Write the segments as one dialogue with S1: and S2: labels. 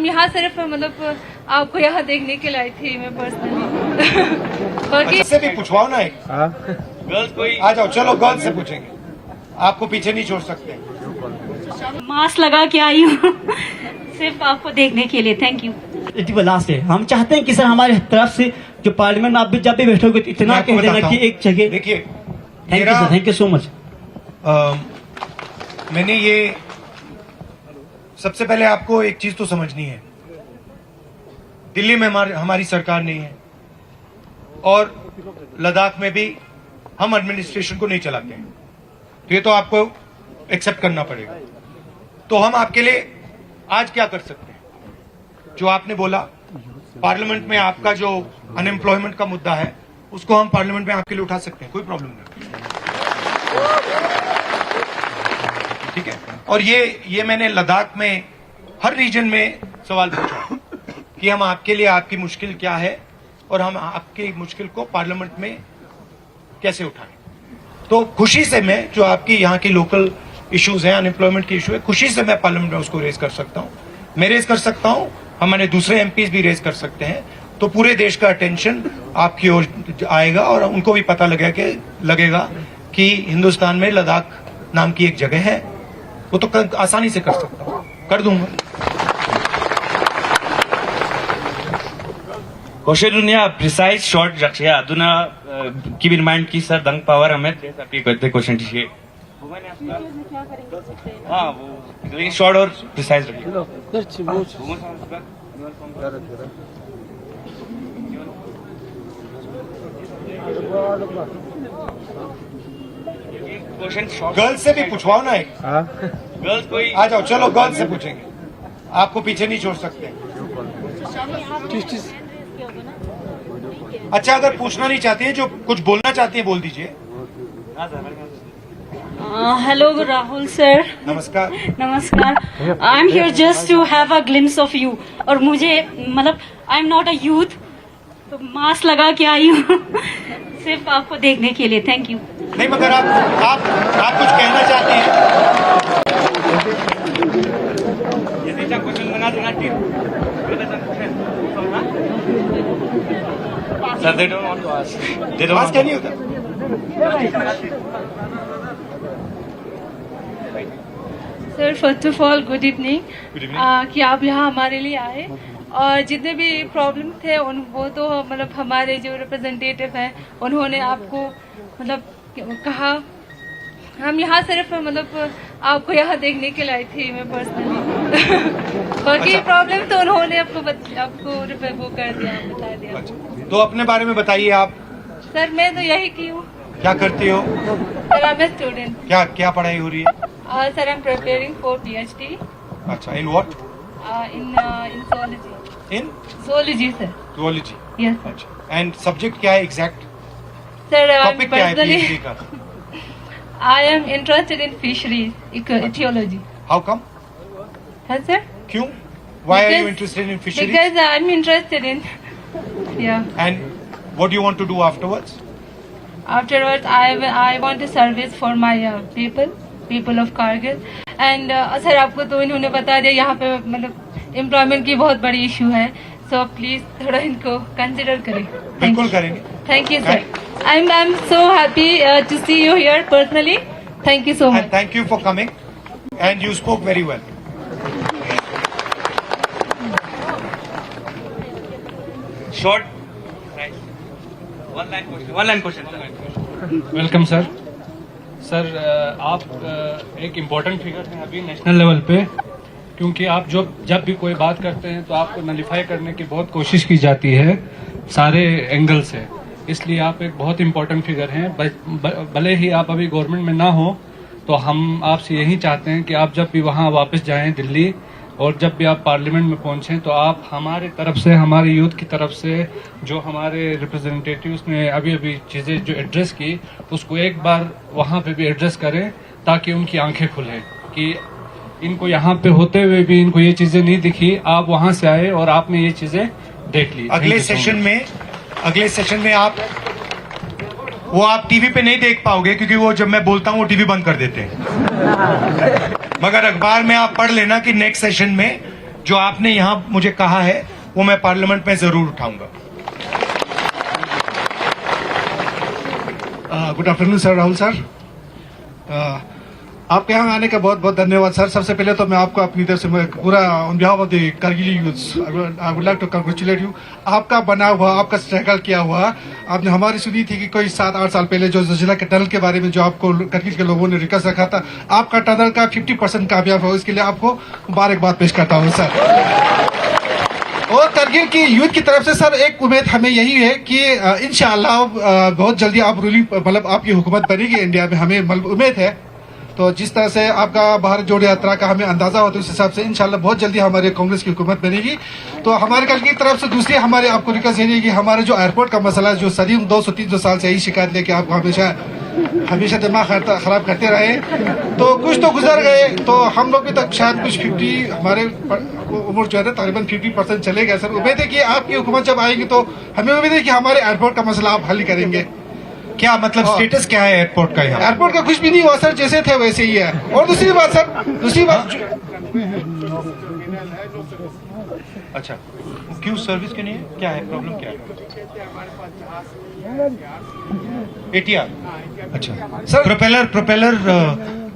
S1: हम यहाँ सिर्फ मतलब आपको यहाँ देखने के लिए आई थी मैं पर्सनली। बाकी
S2: से भी पूछवाओ ना एक गर्ल्स कोई आ जाओ, चलो गर्ल्स से पूछेंगे, आपको पीछे नहीं छोड़ सकते।
S3: मास्क लगा के आई हूँ सिर्फ आपको देखने के लिए। Thank you.
S4: लास्ट है, हम चाहते हैं कि सर हमारे तरफ से जो पार्लियामेंट में आप भी जब भी बैठोगे तो इतना कह देना कि एक जगह।
S2: देखिए,
S4: thank you sir, thank you so much.
S2: मैंने ये सबसे पहले आपको एक चीज तो समझनी है, दिल्ली में हमारी सरकार नहीं है और लद्दाख में भी हम एडमिनिस्ट्रेशन को नहीं चलाते हैं, तो ये तो आपको एक्सेप्ट करना पड़ेगा। तो हम आपके लिए आज क्या कर सकते हैं, जो आपने बोला पार्लियामेंट में आपका जो अनएम्प्लॉयमेंट का मुद्दा है उसको हम पार्लियामेंट में आपके लिए उठा सकते हैं, कोई प्रॉब्लम नहीं, ठीक है। और ये मैंने लद्दाख में हर रीजन में सवाल पूछा कि हम आपके लिए आपकी मुश्किल क्या है और हम आपकी मुश्किल को पार्लियामेंट में कैसे उठाएं। तो खुशी से मैं जो आपकी यहाँ की लोकल इश्यूज हैं, अनएम्प्लॉयमेंट की इशू है, खुशी से मैं पार्लियामेंट में उसको रेज कर सकता हूँ, मैं रेज कर सकता हूँ, हमारे दूसरे एमपीज भी रेज कर सकते हैं। तो पूरे देश का अटेंशन आपकी ओर आएगा और उनको भी पता लगेगा कि हिंदुस्तान में लद्दाख नाम की एक जगह है, वो तो आसानी से कर सकता हूँ, कर दूंगा।
S5: क्वेश्चन प्रिसाइज शॉर्ट रखिए अधुना कीप इन माइंड की सर दंग पावर हमें क्वेश्चन टीजिए। हाँ वो शॉर्ट और प्रिसाइज रखिए।
S2: गर्ल्स से भी पूछवाओ ना एक गर्ल्स कोई आ जाओ, चलो गर्ल्स से पूछेंगे, आपको पीछे नहीं छोड़ सकते। अच्छा, अगर पूछना नहीं चाहती है, जो कुछ बोलना चाहती है बोल दीजिए।
S3: Hello Rahul sir.
S2: नमस्कार।
S3: नमस्कार। I am here just to have a glimpse of you. और मुझे मतलब I am not a youth, तो मास्क लगा के आई हूँ सिर्फ आपको देखने के लिए। Thank you.
S2: नहीं, मगर आप कुछ कहना चाहती हैं?
S5: क्वेश्चन बना देना sir, they don't want to ask. They don't want
S2: क्या नहीं होता।
S1: Sir first of all good evening कि आप यहाँ हमारे लिए आए, और जितने भी प्रॉब्लम थे वो तो मतलब हमारे जो रिप्रेजेंटेटिव हैं उन्होंने आपको मतलब कहा। हम यहाँ सिर्फ मतलब आपको यहाँ देखने के लिए आई थी मैं पर्सनली। बाकी प्रॉब्लम तो उन्होंने आपको वो कर दिया, बता दिया।
S2: अच्छा, तो अपने बारे में बताइए आप।
S1: सर मैं तो यही की हूँ।
S2: क्या करती हो?
S1: Sir I am student.
S2: क्या पढ़ाई हो रही है?
S1: Sir I am preparing for PhD।
S2: अच्छा, in what?
S1: In zoology।
S2: In
S1: zoology sir.
S2: zoology।
S1: Yes.
S2: अच्छा, एंड सब्जेक्ट क्या है एग्जैक्ट?
S1: सर
S2: टॉपिक क्या है PhD का?
S1: I am interested in fisheries, ecology.
S2: How come?
S1: Yes, sir.
S2: क्यों? Why are you interested in fisheries?
S1: Because I'm interested in. Yeah.
S2: And what do you want to do afterwards?
S1: Afterwards, I want to service for my people of Kargil. And sir आपको तो इन्होंने बता दिया, यहाँ पे मतलब employment की बहुत बड़ी इशू है, सो प्लीज थोड़ा इनको कंसिडर करें।
S2: बिल्कुल करेंगे।
S1: Thank you, sir. I'm so happy to see you here personally. Thank you so much.
S2: And thank you for coming. And you spoke very well.
S5: short one line question
S6: welcome sir. Sir आप एक important figure हैं अभी national level पे, क्योंकि आप जब भी कोई बात करते हैं तो आपको नलिफाई करने की बहुत कोशिश की जाती है सारे एंगल से, इसलिए आप एक बहुत इम्पोर्टेंट फिगर हैं। भले ही आप अभी गवर्नमेंट में ना हो, तो हम आपसे यही चाहते हैं कि आप जब भी वहाँ वापस जाएं दिल्ली, और जब भी आप पार्लियामेंट में पहुंचें तो आप हमारे तरफ से, हमारे यूथ की तरफ से जो हमारे रिप्रेजेंटेटिव्स ने अभी चीज़ें जो एड्रेस की, उसको एक बार वहाँ पे भी एड्रेस करें, ताकि उनकी आंखें खुलें कि इनको यहाँ पे होते हुए भी इनको ये चीज़ें नहीं दिखी, आप वहाँ से आए और आपने ये चीज़ें देख ली।
S2: अगले सेशन में आप टीवी पे नहीं देख पाओगे, क्योंकि वो जब मैं बोलता हूँ वो टीवी बंद कर देते हैं। मगर अखबार में आप पढ़ लेना कि नेक्स्ट सेशन में जो आपने यहां मुझे कहा है वो मैं पार्लियामेंट में जरूर उठाऊंगा।
S7: Good afternoon sir, Rahul sir. आपके यहाँ आने का बहुत बहुत धन्यवाद सर। सबसे पहले तो मैं आपको अपनी तरफ से मैं पूरा on behalf of the Kargil youths I would like to congratulate you. आपका बना हुआ, आपका स्ट्रगल किया हुआ, आपने हमारी सुनी थी कि कोई 7-8 साल पहले जो जिला के टनल के बारे में जो आपको कारगिल के लोगों ने रिक्वेस्ट रखा था, आपका टनल का 50% कामयाब हो, इसके लिए आपको मुबारकबाद पेश करता हूँ सर। और कारगिल की यूथ की तरफ से सर एक उम्मीद हमें यही है कि इंशाअल्लाह बहुत जल्दी आप रूलिंग मतलब आपकी हुकूमत बनेगी इंडिया में, हमें उम्मीद है। तो जिस तरह से आपका भारत जोड़ो यात्रा का हमें अंदाजा होता है उस हिसाब से इंशाल्लाह बहुत जल्दी हमारे कांग्रेस की हुकूमत बनेगी। तो हमारे कल की तरफ से दूसरी हमारे आपको रिक्वेस्ट है कि हमारे जो एयरपोर्ट का मसला है, जो सदियों 200-300 साल से यही शिकायत लेके आपको हमेशा दिमाग खराब करते रहे, तो कुछ तो गुजर गए, तो हम लोग भी तक शायद कुछ 50 हमारे उम्र जो है तकरीबन 50% चले गए सर। उम्मीद है कि आपकी हुकूमत जब आएगी तो हमें उम्मीद है कि हमारे एयरपोर्ट का मसला आप हल करेंगे।
S2: क्या मतलब स्टेटस क्या है एयरपोर्ट का? यहाँ
S7: एयरपोर्ट का कुछ भी नहीं हुआ सर, जैसे थे वैसे ही है। और दूसरी बात सर,
S2: अच्छा क्यों सर्विस क्यों नहीं है? क्या है प्रॉब्लम, क्या है? ATR अच्छा
S7: सर
S2: प्रोपेलर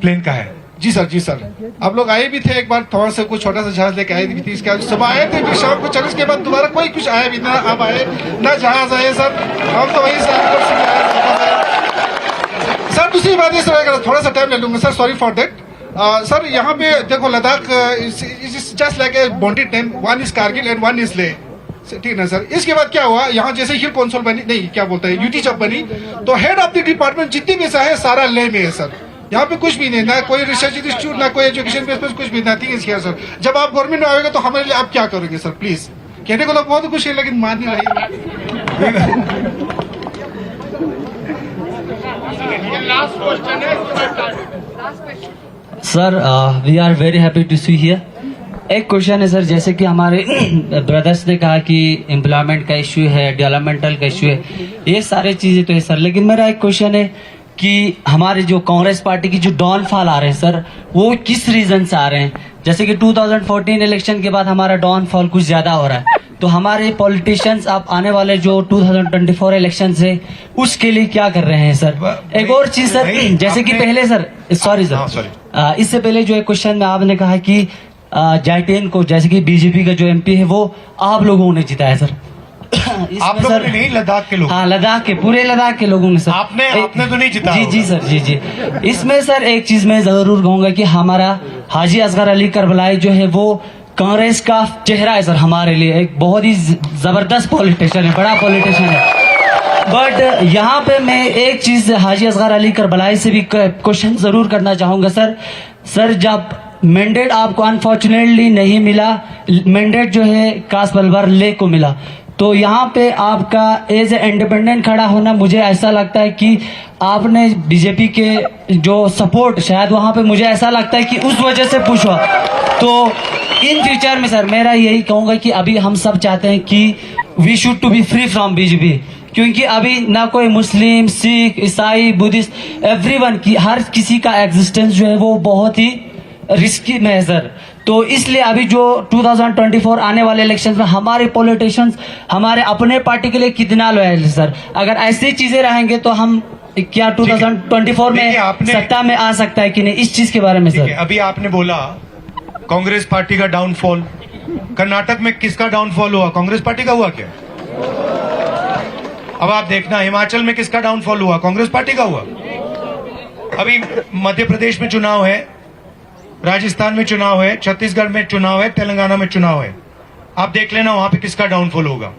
S2: प्लेन का है।
S7: जी सर, जी सर। आप लोग आए भी थे एक बार, थोड़ा सा कुछ छोटा सा जहाज लेके आए भी थी, इसके सुबह आए थे, फिर शाम को चले, उसके बाद दोबारा कोई कुछ आया भी ना, आप आए ना जहाज आए सर, हम तो वही सर। दूसरी बात ये सर, थोड़ा सा टाइम ले लूंगा sir, sorry for that sir. यहाँ पे देखो Ladakh is just like a bonded name, one is Kargil and one is ले, ठीक ना सर। इसके बाद क्या हुआ, यहाँ जैसे हिल कौंसिल बनी, नहीं क्या बोलते हैं, यूटी जब बनी, तो हेड ऑफ द डिपार्टमेंट जितनी भी है सारा ले में है सर। यहाँ पे कुछ भी नहीं, ना कोई रिसर्च इंस्टीट्यूट, ना कोई एजुकेशन बेस पर कुछ भी, नथिंग इज हियर सर। जब आप गवर्नमेंट में आएंगे तो हमारे लिए आप क्या करोगे सर? प्लीज, कहने को तो बहुत कुछ है लेकिन मान नहीं रही।
S4: Sir we are very happy to see here. एक क्वेश्चन है सर, जैसे कि हमारे ब्रदर्स ने कहा कि एम्प्लॉयमेंट का इश्यू है, डेवलपमेंटल का इश्यू है, ये सारी चीजें तो है सर, लेकिन मेरा एक क्वेश्चन है कि हमारे जो कांग्रेस पार्टी की जो डाउनफॉल आ रहे हैं सर, वो किस रीजन से आ रहे हैं? जैसे कि 2014 इलेक्शन के बाद हमारा डाउनफॉल कुछ ज्यादा हो रहा है, तो हमारे पॉलिटिशियंस आप आने वाले जो 2024 इलेक्शन है उसके लिए क्या कर रहे हैं सर? एक और चीज सर, जैसे कि पहले सर, सॉरी सर, इससे पहले जो एक क्वेश्चन में आपने कहा कि जाइटेन को, जैसे कि बीजेपी का जो MP है वो आप लोगों ने जिताया सर।
S2: आप लोगों ने नहीं, लद्दाख के लोग।
S4: हाँ, लद्दाख के, पूरे लद्दाख के लोगों ने सर।
S2: आपने तो नहीं जिताया।
S4: जी जी सर, जी जी। इसमें सर एक चीज मैं जरूर कहूंगा कि हमारा हाजी असगर अली करबलाई जो है वो कांग्रेस का चेहरा है सर, हमारे लिए एक बहुत ही जबरदस्त पॉलिटिशियन है, बड़ा पॉलिटिशियन है। बट यहाँ पे मैं एक चीज हाजी असगर अली करबलाई से भी क्वेश्चन जरूर करना चाहूंगा सर। सर जब मैंडेट आपको अनफॉर्चुनेटली नहीं मिला, मैंडेट जो है कास बलबर ले को मिला, तो यहाँ पे आपका एज ए इंडिपेंडेंट खड़ा होना, मुझे ऐसा लगता है कि आपने बीजेपी के जो सपोर्ट, शायद वहाँ पे मुझे ऐसा लगता है कि उस वजह से पूछा। तो इन फ्यूचर में सर मेरा यही कहूंगा कि अभी हम सब चाहते हैं कि we should to be free from BJP, क्योंकि अभी ना कोई मुस्लिम, सिख, ईसाई, बुद्धिस्ट, एवरीवन की, हर किसी का एग्जिस्टेंस जो है वो बहुत ही रिस्की में है सर। तो इसलिए अभी जो 2024 आने वाले इलेक्शंस में हमारे पॉलिटिशियंस हमारे अपने पार्टी के लिए कितना लॉयल है सर। अगर ऐसी चीजें रहेंगे तो हम क्या 2024 में सत्ता में आ सकता है कि नहीं, इस चीज के बारे में सर।
S2: अभी आपने बोला कांग्रेस पार्टी का डाउनफॉल, कर्नाटक में किसका डाउनफॉल हुआ? कांग्रेस पार्टी का हुआ क्या? अब आप देखना हिमाचल में किसका डाउनफॉल हुआ? कांग्रेस पार्टी का हुआ। अभी मध्य प्रदेश में चुनाव है, राजस्थान में चुनाव है, छत्तीसगढ़ में चुनाव है, तेलंगाना में चुनाव है। आप देख लेना वहां पे किसका डाउनफॉल होगा।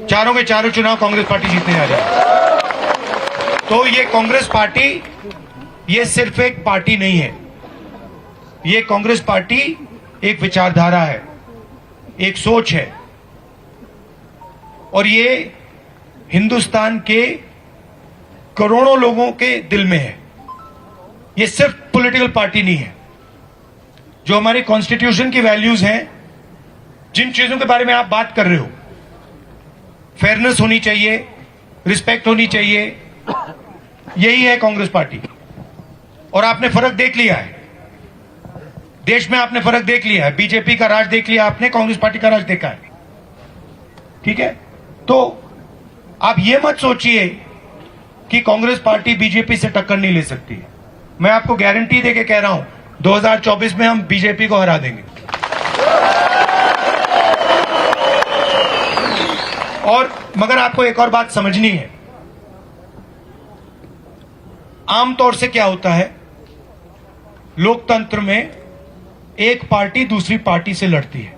S2: चारों के चारों चुनाव कांग्रेस पार्टी जीतने जा रही है। तो ये कांग्रेस पार्टी, ये सिर्फ एक पार्टी नहीं है, ये कांग्रेस पार्टी एक विचारधारा है, एक सोच है, और ये हिंदुस्तान के करोड़ों लोगों के दिल में है। ये सिर्फ पॉलिटिकल पार्टी नहीं है। जो हमारी कॉन्स्टिट्यूशन की वैल्यूज हैं, जिन चीजों के बारे में आप बात कर रहे हो, फेयरनेस होनी चाहिए, रिस्पेक्ट होनी चाहिए, यही है कांग्रेस पार्टी। और आपने फर्क देख लिया है, देश में आपने फर्क देख लिया है, बीजेपी का राज देख लिया आपने, कांग्रेस पार्टी का राज देखा है, ठीक है। तो आप ये मत सोचिए कि कांग्रेस पार्टी बीजेपी से टक्कर नहीं ले सकती है। मैं आपको गारंटी देके कह रहा हूं 2024 में हम बीजेपी को हरा देंगे। और मगर आपको एक और बात समझनी है, आमतौर से क्या होता है लोकतंत्र में, एक पार्टी दूसरी पार्टी से लड़ती है,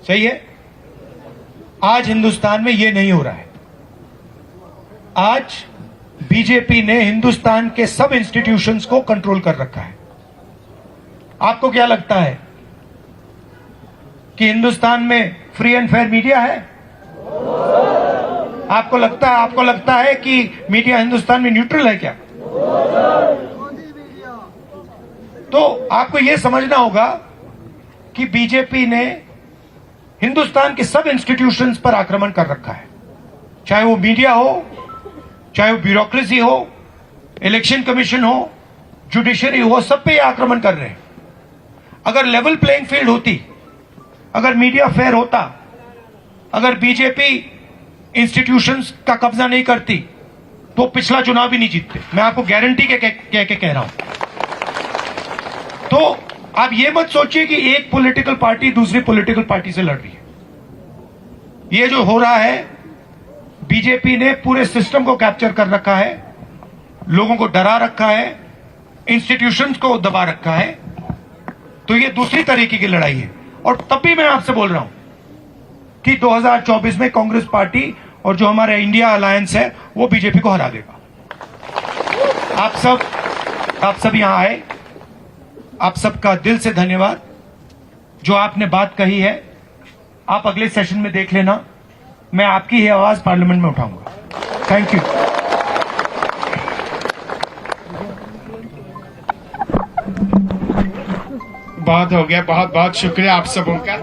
S2: सही है। आज हिंदुस्तान में यह नहीं हो रहा है। आज बीजेपी ने हिंदुस्तान के सब इंस्टीट्यूशंस को कंट्रोल कर रखा है। आपको क्या लगता है कि हिंदुस्तान में फ्री एंड फेयर मीडिया है? आपको लगता है कि मीडिया हिंदुस्तान में न्यूट्रल है क्या? तो आपको यह समझना होगा कि बीजेपी ने हिंदुस्तान के सब इंस्टीट्यूशंस पर आक्रमण कर रखा है, चाहे वो मीडिया हो, चाहे वो ब्यूरोक्रेसी हो, इलेक्शन कमीशन हो, जुडिशरी हो, सब पे आक्रमण कर रहे हैं। अगर लेवल प्लेइंग फील्ड होती, अगर मीडिया फेयर होता, अगर बीजेपी इंस्टीट्यूशंस का कब्जा नहीं करती तो पिछला चुनाव भी नहीं जीतते। मैं आपको गारंटी के कह रहा हूं। तो आप ये मत सोचिए कि एक पॉलिटिकल पार्टी दूसरी पॉलिटिकल पार्टी से लड़ रही है। ये जो हो रहा है, बीजेपी ने पूरे सिस्टम को कैप्चर कर रखा है, लोगों को डरा रखा है, इंस्टीट्यूशंस को दबा रखा है। तो ये दूसरी तरीके की लड़ाई है। और तब भी मैं आपसे बोल रहा हूं कि 2024 में कांग्रेस पार्टी और जो हमारा इंडिया अलायंस है वो बीजेपी को हरा देगा। आप सब यहां आए, आप सबका दिल से धन्यवाद। जो आपने बात कही है, आप अगले सेशन में देख लेना, मैं आपकी ही आवाज पार्लियामेंट में उठाऊंगा। Thank you.
S8: बहुत हो गया, बहुत बहुत शुक्रिया आप सबों का।